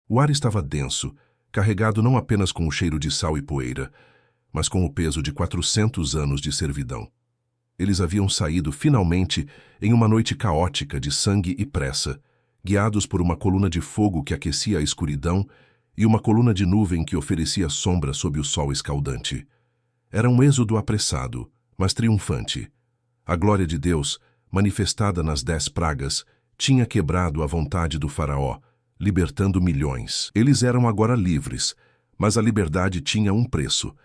O ar estava denso, carregado não apenas com o cheiro de sal e poeira, mas com o peso de 400 anos de servidão. Eles haviam saído finalmente em uma noite caótica de sangue e pressa, guiados por uma coluna de fogo que aquecia a escuridão e uma coluna de nuvem que oferecia sombra sob o sol escaldante. Era um êxodo apressado, mas triunfante. A glória de Deus, manifestada nas 10 pragas, tinha quebrado a vontade do faraó, libertando milhões. Eles eram agora livres, mas a liberdade tinha um preço: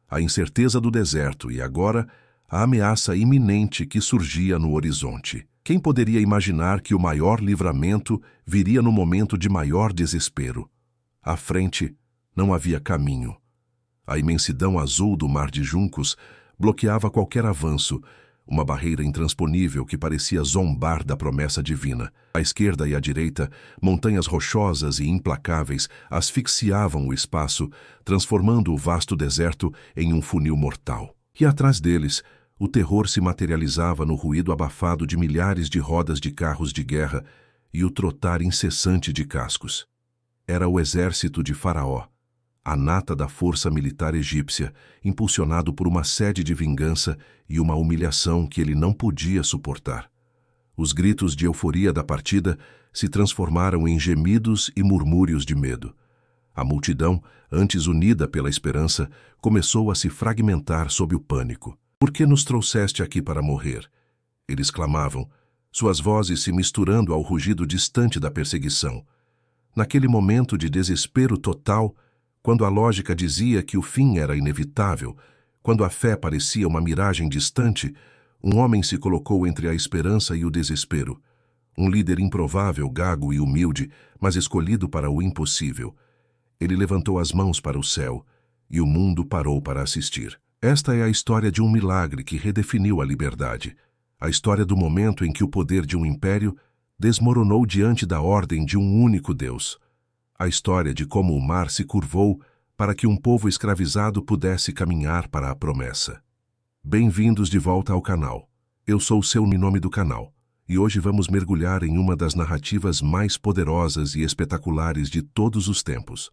a incerteza do deserto e agora a ameaça iminente que surgia no horizonte. Quem poderia imaginar que o maior livramento viria no momento de maior desespero? À frente não havia caminho. A imensidão azul do mar de juncos bloqueava qualquer avanço, uma barreira intransponível que parecia zombar da promessa divina. À esquerda e à direita, montanhas rochosas e implacáveis asfixiavam o espaço, transformando o vasto deserto em um funil mortal. E atrás deles, o terror se materializava no ruído abafado de milhares de rodas de carros de guerra e o trotar incessante de cascos. Era o exército de Faraó, a nata da força militar egípcia, impulsionado por uma sede de vingança e uma humilhação que ele não podia suportar. Os gritos de euforia da partida se transformaram em gemidos e murmúrios de medo. A multidão, antes unida pela esperança, começou a se fragmentar sob o pânico. "Por que nos trouxeste aqui para morrer?" eles clamavam, suas vozes se misturando ao rugido distante da perseguição. Naquele momento de desespero total, quando a lógica dizia que o fim era inevitável, quando a fé parecia uma miragem distante, um homem se colocou entre a esperança e o desespero. Um líder improvável, gago e humilde, mas escolhido para o impossível. Ele levantou as mãos para o céu, e o mundo parou para assistir. Esta é a história de um milagre que redefiniu a liberdade. A história do momento em que o poder de um império desmoronou diante da ordem de um único Deus. A história de como o mar se curvou para que um povo escravizado pudesse caminhar para a promessa. Bem-vindos de volta ao canal. Eu sou o seu nome do canal, e hoje vamos mergulhar em uma das narrativas mais poderosas e espetaculares de todos os tempos: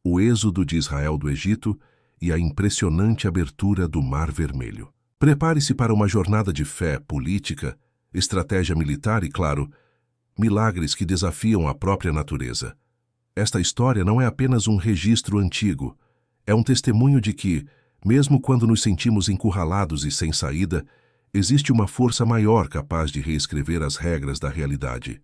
o êxodo de Israel do Egito e a impressionante abertura do Mar Vermelho. Prepare-se para uma jornada de fé, política, estratégia militar e, claro, milagres que desafiam a própria natureza. Esta história não é apenas um registro antigo, é um testemunho de que, mesmo quando nos sentimos encurralados e sem saída, existe uma força maior capaz de reescrever as regras da realidade.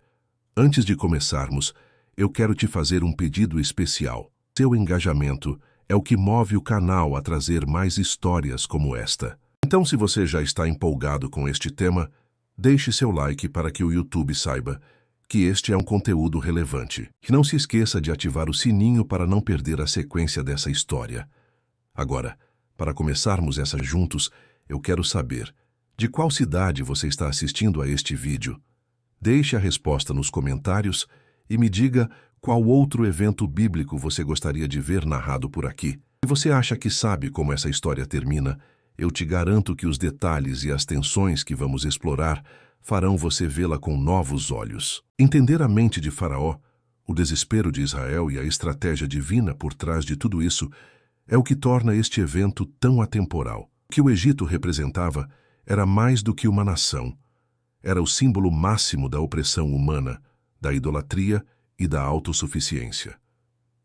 Antes de começarmos, eu quero te fazer um pedido especial. Seu engajamento é o que move o canal a trazer mais histórias como esta. Então, se você já está empolgado com este tema, deixe seu like para que o YouTube saiba que este é um conteúdo relevante. E não se esqueça de ativar o sininho para não perder a sequência dessa história. Agora, para começarmos essa juntos, eu quero saber de qual cidade você está assistindo a este vídeo. Deixe a resposta nos comentários e me diga qual outro evento bíblico você gostaria de ver narrado por aqui. Se você acha que sabe como essa história termina, eu te garanto que os detalhes e as tensões que vamos explorar farão você vê-la com novos olhos. Entender a mente de Faraó, o desespero de Israel e a estratégia divina por trás de tudo isso é o que torna este evento tão atemporal. O que o Egito representava era mais do que uma nação. Era o símbolo máximo da opressão humana, da idolatria e da autossuficiência.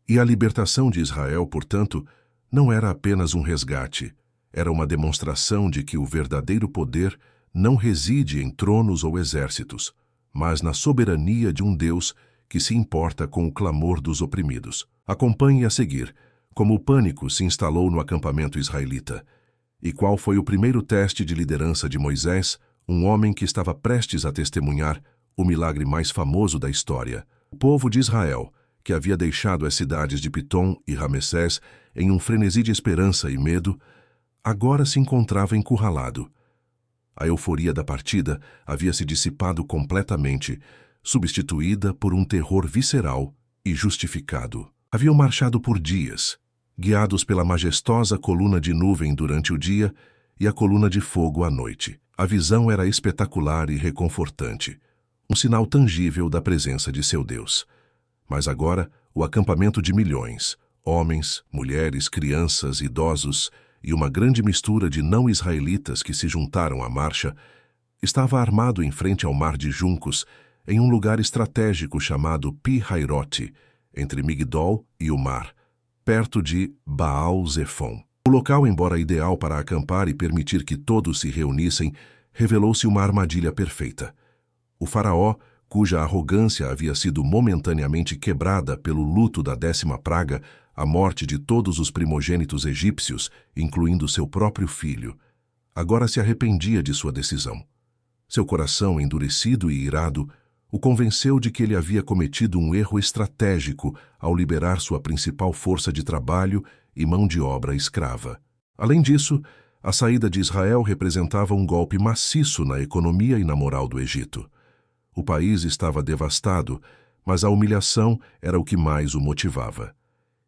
E a libertação de Israel, portanto, não era apenas um resgate, era uma demonstração de que o verdadeiro poder não reside em tronos ou exércitos, mas na soberania de um Deus que se importa com o clamor dos oprimidos. Acompanhe a seguir como o pânico se instalou no acampamento israelita e qual foi o primeiro teste de liderança de Moisés, um homem que estava prestes a testemunhar o milagre mais famoso da história. O povo de Israel, que havia deixado as cidades de Pitom e Ramessés em um frenesi de esperança e medo, agora se encontrava encurralado. A euforia da partida havia se dissipado completamente, substituída por um terror visceral e justificado. Haviam marchado por dias, guiados pela majestosa coluna de nuvem durante o dia e a coluna de fogo à noite. A visão era espetacular e reconfortante, um sinal tangível da presença de seu Deus. Mas agora, o acampamento de milhões, homens, mulheres, crianças, idosos e uma grande mistura de não-israelitas que se juntaram à marcha, estava armado em frente ao Mar de Juncos, em um lugar estratégico chamado Pi-Hairote, entre Migdol e o mar, perto de Baal-Zefon. O local, embora ideal para acampar e permitir que todos se reunissem, revelou-se uma armadilha perfeita. O faraó, cuja arrogância havia sido momentaneamente quebrada pelo luto da 10ª praga, a morte de todos os primogênitos egípcios, incluindo seu próprio filho, agora se arrependia de sua decisão. Seu coração, endurecido e irado, o convenceu de que ele havia cometido um erro estratégico ao liberar sua principal força de trabalho e mão de obra escrava. Além disso, a saída de Israel representava um golpe maciço na economia e na moral do Egito. O país estava devastado, mas a humilhação era o que mais o motivava.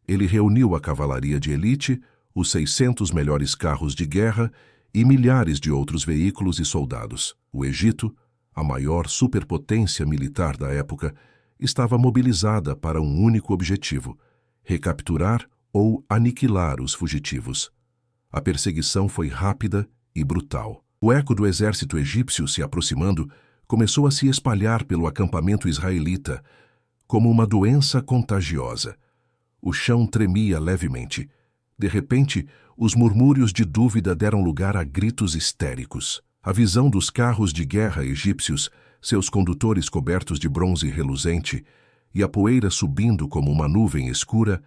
Ele reuniu a cavalaria de elite, os 600 melhores carros de guerra e milhares de outros veículos e soldados. O Egito, a maior superpotência militar da época, estava mobilizada para um único objetivo: recapturar ou aniquilar os fugitivos. A perseguição foi rápida e brutal. O eco do exército egípcio se aproximando começou a se espalhar pelo acampamento israelita, como uma doença contagiosa. O chão tremia levemente. De repente, os murmúrios de dúvida deram lugar a gritos histéricos. A visão dos carros de guerra egípcios, seus condutores cobertos de bronze reluzente, e a poeira subindo como uma nuvem escura,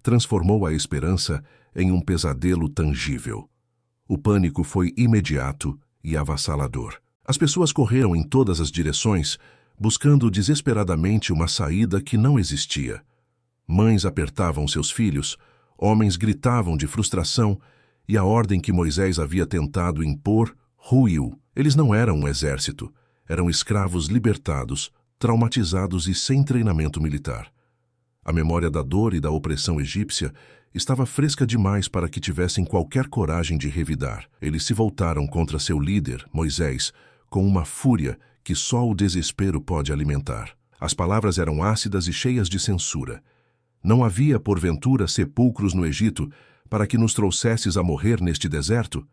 transformou a esperança em um pesadelo tangível. O pânico foi imediato e avassalador. As pessoas correram em todas as direções, buscando desesperadamente uma saída que não existia. Mães apertavam seus filhos, homens gritavam de frustração, e a ordem que Moisés havia tentado impor ruiu. Eles não eram um exército, eram escravos libertados, traumatizados e sem treinamento militar. A memória da dor e da opressão egípcia estava fresca demais para que tivessem qualquer coragem de revidar. Eles se voltaram contra seu líder, Moisés, com uma fúria que só o desespero pode alimentar. As palavras eram ácidas e cheias de censura. Não havia, porventura, sepulcros no Egito para que nos trouxesses a morrer neste deserto?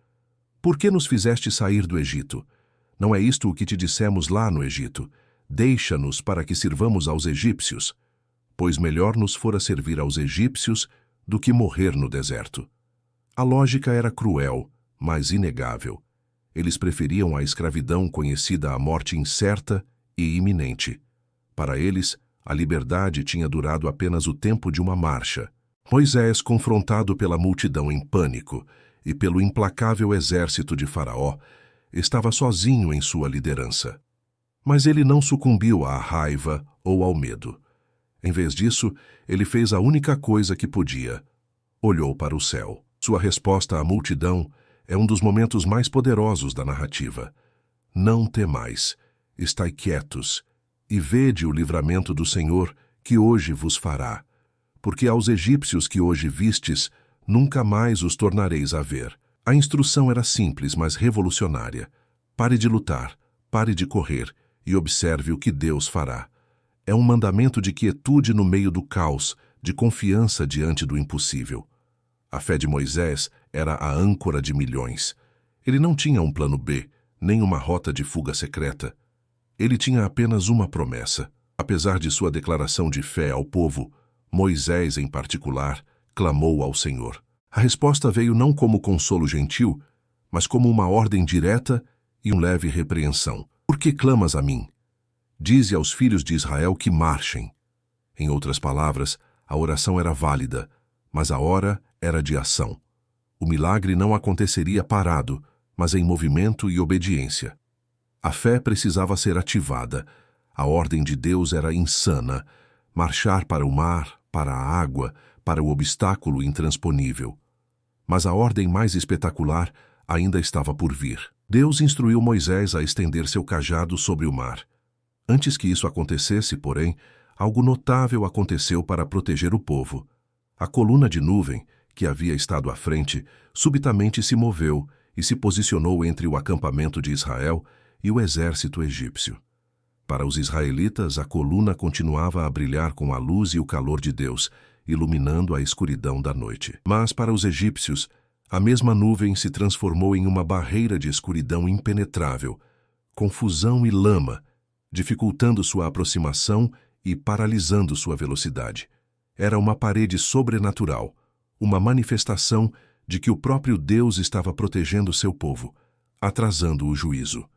Por que nos fizeste sair do Egito? Não é isto o que te dissemos lá no Egito? Deixa-nos para que sirvamos aos egípcios, pois melhor nos fora servir aos egípcios do que morrer no deserto. A lógica era cruel, mas inegável. Eles preferiam a escravidão conhecida à morte incerta e iminente. Para eles, a liberdade tinha durado apenas o tempo de uma marcha. Moisés, confrontado pela multidão em pânico e pelo implacável exército de Faraó, estava sozinho em sua liderança. Mas ele não sucumbiu à raiva ou ao medo. Em vez disso, ele fez a única coisa que podia: olhou para o céu. Sua resposta à multidão é um dos momentos mais poderosos da narrativa. Não temais, estai quietos, e vede o livramento do Senhor, que hoje vos fará. Porque aos egípcios que hoje vistes, nunca mais os tornareis a ver. A instrução era simples, mas revolucionária. Pare de lutar, pare de correr, e observe o que Deus fará. É um mandamento de quietude no meio do caos, de confiança diante do impossível. A fé de Moisés era a âncora de milhões. Ele não tinha um plano B, nem uma rota de fuga secreta. Ele tinha apenas uma promessa. Apesar de sua declaração de fé ao povo, Moisés, em particular, clamou ao Senhor. A resposta veio não como consolo gentil, mas como uma ordem direta e uma leve repreensão. Por que clamas a mim? Dize aos filhos de Israel que marchem. Em outras palavras, a oração era válida, mas a hora era de ação. O milagre não aconteceria parado, mas em movimento e obediência. A fé precisava ser ativada. A ordem de Deus era insana: marchar para o mar, para a água, para o obstáculo intransponível. Mas a ordem mais espetacular ainda estava por vir. Deus instruiu Moisés a estender seu cajado sobre o mar. Antes que isso acontecesse, porém, algo notável aconteceu para proteger o povo. A coluna de nuvem, que havia estado à frente, subitamente se moveu e se posicionou entre o acampamento de Israel e o exército egípcio. Para os israelitas, a coluna continuava a brilhar com a luz e o calor de Deus, iluminando a escuridão da noite. Mas para os egípcios, a mesma nuvem se transformou em uma barreira de escuridão impenetrável, confusão e lama, dificultando sua aproximação e paralisando sua velocidade. Era uma parede sobrenatural, uma manifestação de que o próprio Deus estava protegendo seu povo, atrasando o juízo.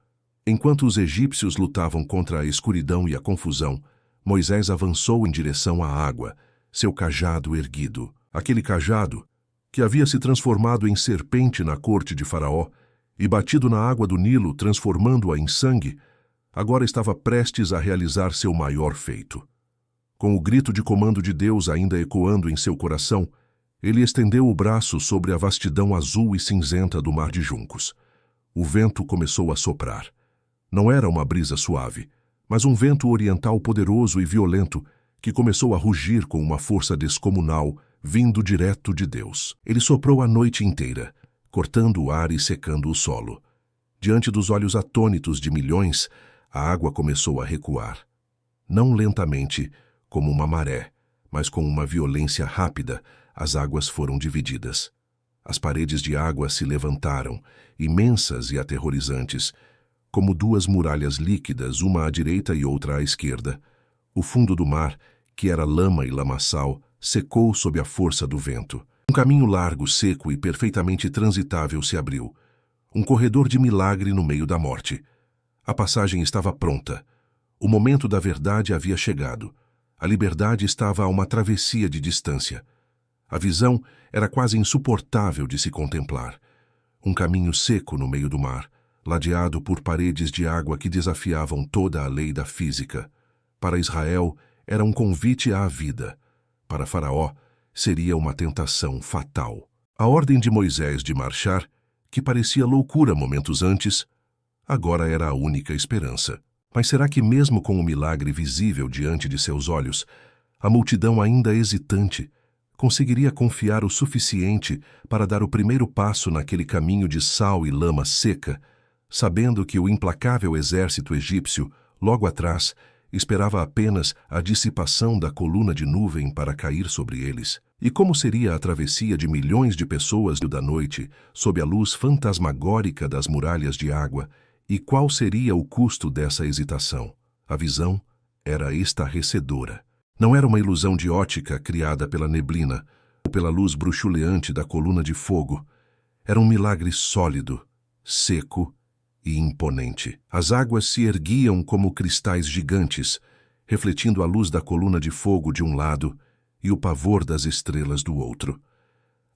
Enquanto os egípcios lutavam contra a escuridão e a confusão, Moisés avançou em direção à água, seu cajado erguido. Aquele cajado, que havia se transformado em serpente na corte de Faraó e batido na água do Nilo, transformando-a em sangue, agora estava prestes a realizar seu maior feito. Com o grito de comando de Deus ainda ecoando em seu coração, ele estendeu o braço sobre a vastidão azul e cinzenta do mar de juncos. O vento começou a soprar. Não era uma brisa suave, mas um vento oriental poderoso e violento que começou a rugir com uma força descomunal, vindo direto de Deus. Ele soprou a noite inteira, cortando o ar e secando o solo. Diante dos olhos atônitos de milhões, a água começou a recuar. Não lentamente, como uma maré, mas com uma violência rápida, as águas foram divididas. As paredes de água se levantaram, imensas e aterrorizantes, como duas muralhas líquidas, uma à direita e outra à esquerda. O fundo do mar, que era lama e lamaçal, secou sob a força do vento. Um caminho largo, seco e perfeitamente transitável se abriu. Um corredor de milagre no meio da morte. A passagem estava pronta. O momento da verdade havia chegado. A liberdade estava a uma travessia de distância. A visão era quase insuportável de se contemplar. Um caminho seco no meio do mar, ladeado por paredes de água que desafiavam toda a lei da física. Para Israel, era um convite à vida. Para Faraó, seria uma tentação fatal. A ordem de Moisés de marchar, que parecia loucura momentos antes, agora era a única esperança. Mas será que mesmo com o milagre visível diante de seus olhos, a multidão ainda hesitante conseguiria confiar o suficiente para dar o primeiro passo naquele caminho de sal e lama seca, sabendo que o implacável exército egípcio, logo atrás, esperava apenas a dissipação da coluna de nuvem para cair sobre eles? E como seria a travessia de milhões de pessoas da noite, sob a luz fantasmagórica das muralhas de água, e qual seria o custo dessa hesitação? A visão era estarrecedora. Não era uma ilusão de ótica criada pela neblina ou pela luz bruxuleante da coluna de fogo. Era um milagre sólido, seco e imponente. As águas se erguiam como cristais gigantes, refletindo a luz da coluna de fogo de um lado e o pavor das estrelas do outro.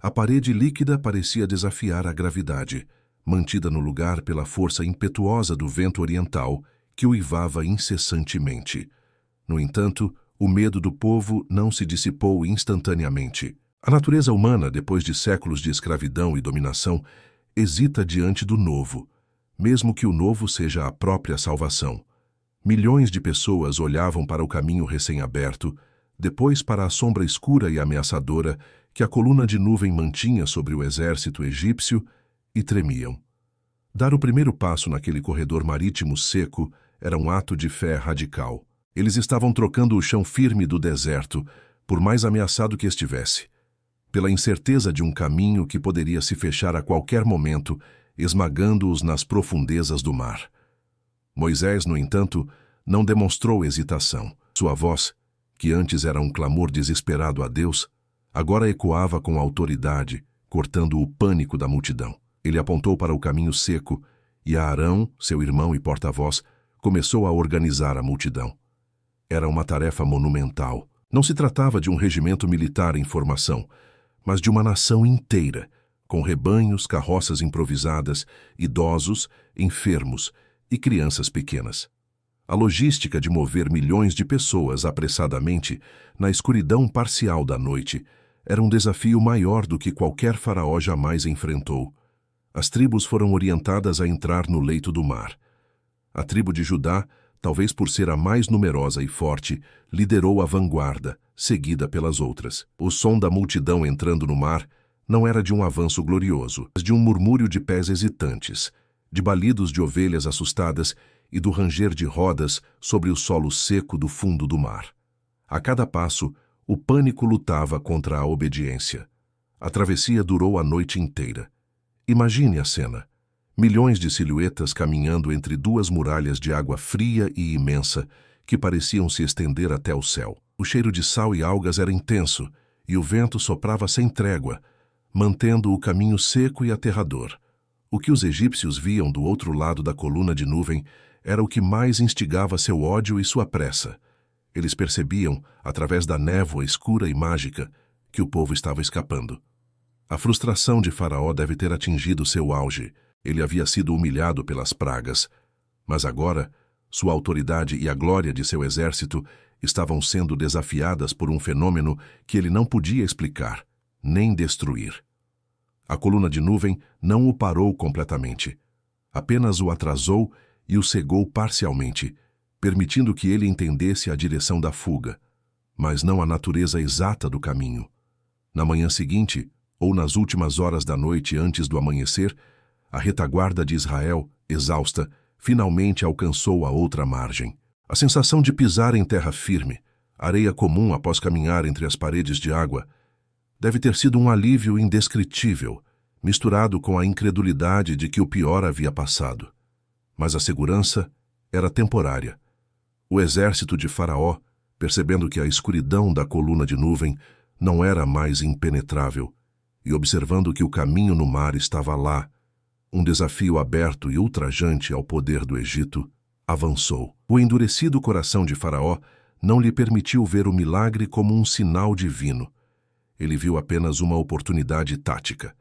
A parede líquida parecia desafiar a gravidade, mantida no lugar pela força impetuosa do vento oriental que uivava incessantemente. No entanto, o medo do povo não se dissipou instantaneamente. A natureza humana, depois de séculos de escravidão e dominação, hesita diante do novo, mesmo que o novo seja a própria salvação. Milhões de pessoas olhavam para o caminho recém-aberto, depois para a sombra escura e ameaçadora que a coluna de nuvem mantinha sobre o exército egípcio e tremiam. Dar o primeiro passo naquele corredor marítimo seco era um ato de fé radical. Eles estavam trocando o chão firme do deserto, por mais ameaçado que estivesse, pela incerteza de um caminho que poderia se fechar a qualquer momento, esmagando-os nas profundezas do mar. Moisés, no entanto, não demonstrou hesitação. Sua voz, que antes era um clamor desesperado a Deus, agora ecoava com autoridade, cortando o pânico da multidão. Ele apontou para o caminho seco e Arão, seu irmão e porta-voz, começou a organizar a multidão. Era uma tarefa monumental. Não se tratava de um regimento militar em formação, mas de uma nação inteira, com rebanhos, carroças improvisadas, idosos, enfermos e crianças pequenas. A logística de mover milhões de pessoas apressadamente na escuridão parcial da noite era um desafio maior do que qualquer faraó jamais enfrentou. As tribos foram orientadas a entrar no leito do mar. A tribo de Judá, talvez por ser a mais numerosa e forte, liderou a vanguarda, seguida pelas outras. O som da multidão entrando no mar não era de um avanço glorioso, mas de um murmúrio de pés hesitantes, de balidos de ovelhas assustadas e do ranger de rodas sobre o solo seco do fundo do mar. A cada passo, o pânico lutava contra a obediência. A travessia durou a noite inteira. Imagine a cena. Milhões de silhuetas caminhando entre duas muralhas de água fria e imensa que pareciam se estender até o céu. O cheiro de sal e algas era intenso e o vento soprava sem trégua, mantendo o caminho seco e aterrador. O que os egípcios viam do outro lado da coluna de nuvem era o que mais instigava seu ódio e sua pressa. Eles percebiam, através da névoa escura e mágica, que o povo estava escapando. A frustração de Faraó deve ter atingido seu auge. Ele havia sido humilhado pelas pragas, mas agora sua autoridade e a glória de seu exército estavam sendo desafiadas por um fenômeno que ele não podia explicar, nem destruir. A coluna de nuvem não o parou completamente. Apenas o atrasou e o cegou parcialmente, permitindo que ele entendesse a direção da fuga, mas não a natureza exata do caminho. Na manhã seguinte, ou nas últimas horas da noite antes do amanhecer, a retaguarda de Israel, exausta, finalmente alcançou a outra margem. A sensação de pisar em terra firme, areia comum após caminhar entre as paredes de água, deve ter sido um alívio indescritível, misturado com a incredulidade de que o pior havia passado. Mas a segurança era temporária. O exército de Faraó, percebendo que a escuridão da coluna de nuvem não era mais impenetrável, e observando que o caminho no mar estava lá, um desafio aberto e ultrajante ao poder do Egito, avançou. O endurecido coração de Faraó não lhe permitiu ver o milagre como um sinal divino. Ele viu apenas uma oportunidade tática.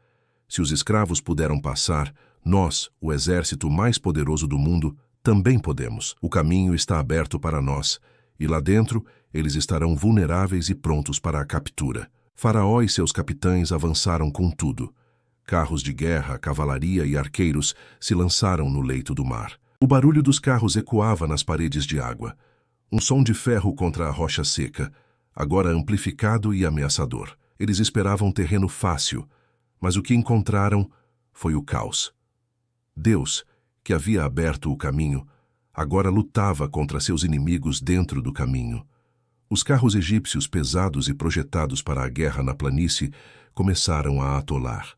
Se os escravos puderam passar, nós, o exército mais poderoso do mundo, também podemos. O caminho está aberto para nós, e lá dentro eles estarão vulneráveis e prontos para a captura. Faraó e seus capitães avançaram com tudo. Carros de guerra, cavalaria e arqueiros se lançaram no leito do mar. O barulho dos carros ecoava nas paredes de água. Um som de ferro contra a rocha seca, agora amplificado e ameaçador. Eles esperavam terreno fácil, mas o que encontraram foi o caos. Deus, que havia aberto o caminho, agora lutava contra seus inimigos dentro do caminho. Os carros egípcios pesados e projetados para a guerra na planície começaram a atolar.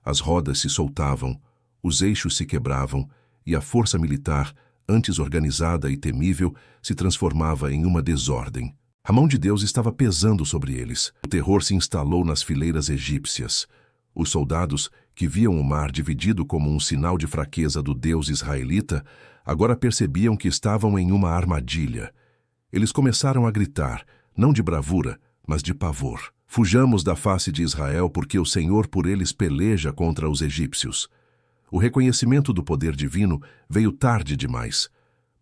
As rodas se soltavam, os eixos se quebravam e a força militar, antes organizada e temível, se transformava em uma desordem. A mão de Deus estava pesando sobre eles. O terror se instalou nas fileiras egípcias. Os soldados, que viam o mar dividido como um sinal de fraqueza do Deus israelita, agora percebiam que estavam em uma armadilha. Eles começaram a gritar, não de bravura, mas de pavor. Fujamos da face de Israel porque o Senhor por eles peleja contra os egípcios. O reconhecimento do poder divino veio tarde demais.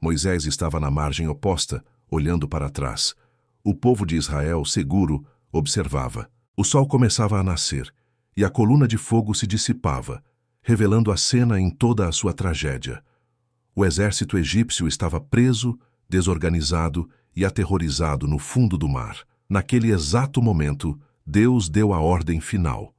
Moisés estava na margem oposta, olhando para trás. O povo de Israel, seguro, observava. O sol começava a nascer, e a coluna de fogo se dissipava, revelando a cena em toda a sua tragédia. O exército egípcio estava preso, desorganizado e aterrorizado no fundo do mar. Naquele exato momento, Deus deu a ordem final.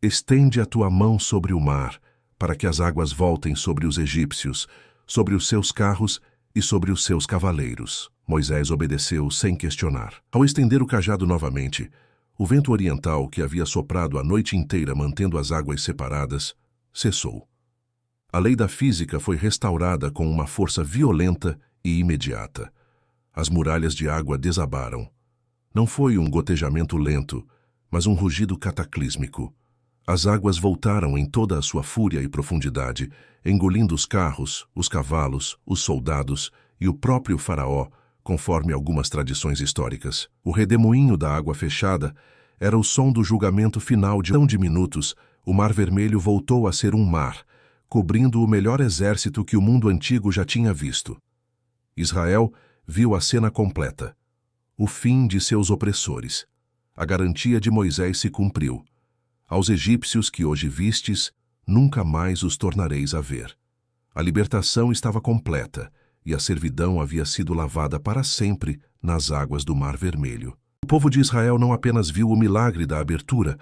Estende a tua mão sobre o mar, para que as águas voltem sobre os egípcios, sobre os seus carros e sobre os seus cavaleiros. Moisés obedeceu sem questionar. Ao estender o cajado novamente, o vento oriental, que havia soprado a noite inteira mantendo as águas separadas, cessou. A lei da física foi restaurada com uma força violenta e imediata. As muralhas de água desabaram. Não foi um gotejamento lento, mas um rugido cataclísmico. As águas voltaram em toda a sua fúria e profundidade, engolindo os carros, os cavalos, os soldados e o próprio faraó, conforme algumas tradições históricas. O redemoinho da água fechada era o som do julgamento final de tão diminutos. O Mar Vermelho voltou a ser um mar, cobrindo o melhor exército que o mundo antigo já tinha visto. Israel viu a cena completa. O fim de seus opressores. A garantia de Moisés se cumpriu. Aos egípcios que hoje vistes, nunca mais os tornareis a ver. A libertação estava completa, e a servidão havia sido lavada para sempre nas águas do Mar Vermelho. O povo de Israel não apenas viu o milagre da abertura,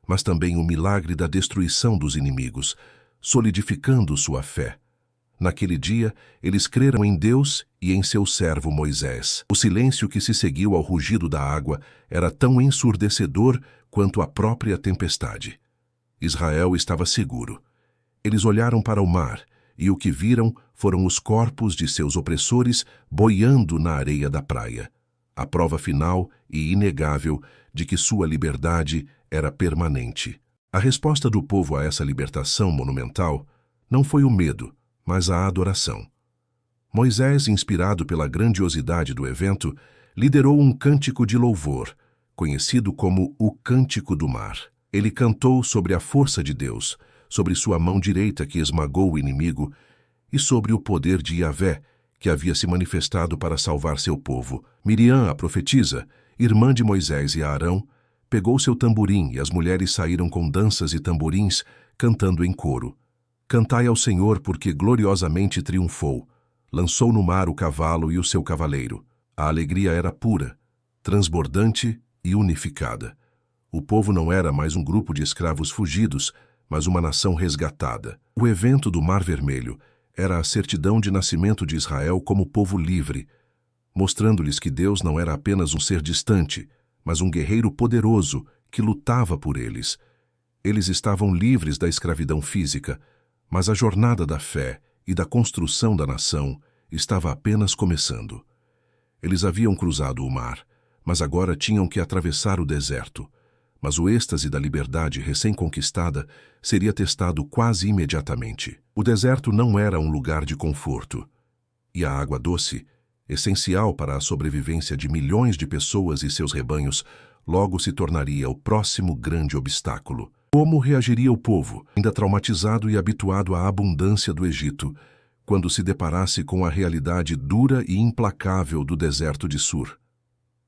mas também o milagre da destruição dos inimigos, solidificando sua fé. Naquele dia, eles creram em Deus e em seu servo Moisés. O silêncio que se seguiu ao rugido da água era tão ensurdecedor quanto a própria tempestade. Israel estava seguro. Eles olharam para o mar, e o que viram foram os corpos de seus opressores boiando na areia da praia. A prova final e inegável de que sua liberdade era permanente. A resposta do povo a essa libertação monumental não foi o medo, mas a adoração. Moisés, inspirado pela grandiosidade do evento, liderou um cântico de louvor, conhecido como o Cântico do Mar. Ele cantou sobre a força de Deus, sobre sua mão direita que esmagou o inimigo e sobre o poder de Yahvé, que havia se manifestado para salvar seu povo. Miriam, a profetisa, irmã de Moisés e Arão, pegou seu tamborim e as mulheres saíram com danças e tamborins, cantando em coro. Cantai ao Senhor porque gloriosamente triunfou. Lançou no mar o cavalo e o seu cavaleiro. A alegria era pura, transbordante e unificada. O povo não era mais um grupo de escravos fugidos, mas uma nação resgatada. O evento do Mar Vermelho era a certidão de nascimento de Israel como povo livre, mostrando-lhes que Deus não era apenas um ser distante, mas um guerreiro poderoso que lutava por eles. Eles estavam livres da escravidão física, mas a jornada da fé e da construção da nação estava apenas começando. Eles haviam cruzado o mar, mas agora tinham que atravessar o deserto. Mas o êxtase da liberdade recém-conquistada seria testado quase imediatamente. O deserto não era um lugar de conforto. E a água doce, essencial para a sobrevivência de milhões de pessoas e seus rebanhos, logo se tornaria o próximo grande obstáculo. Como reagiria o povo, ainda traumatizado e habituado à abundância do Egito, quando se deparasse com a realidade dura e implacável do deserto de Sur?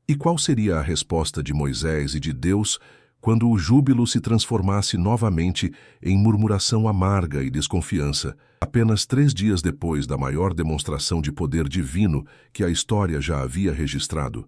E qual seria a resposta de Moisés e de Deus quando o júbilo se transformasse novamente em murmuração amarga e desconfiança, apenas 3 dias depois da maior demonstração de poder divino que a história já havia registrado?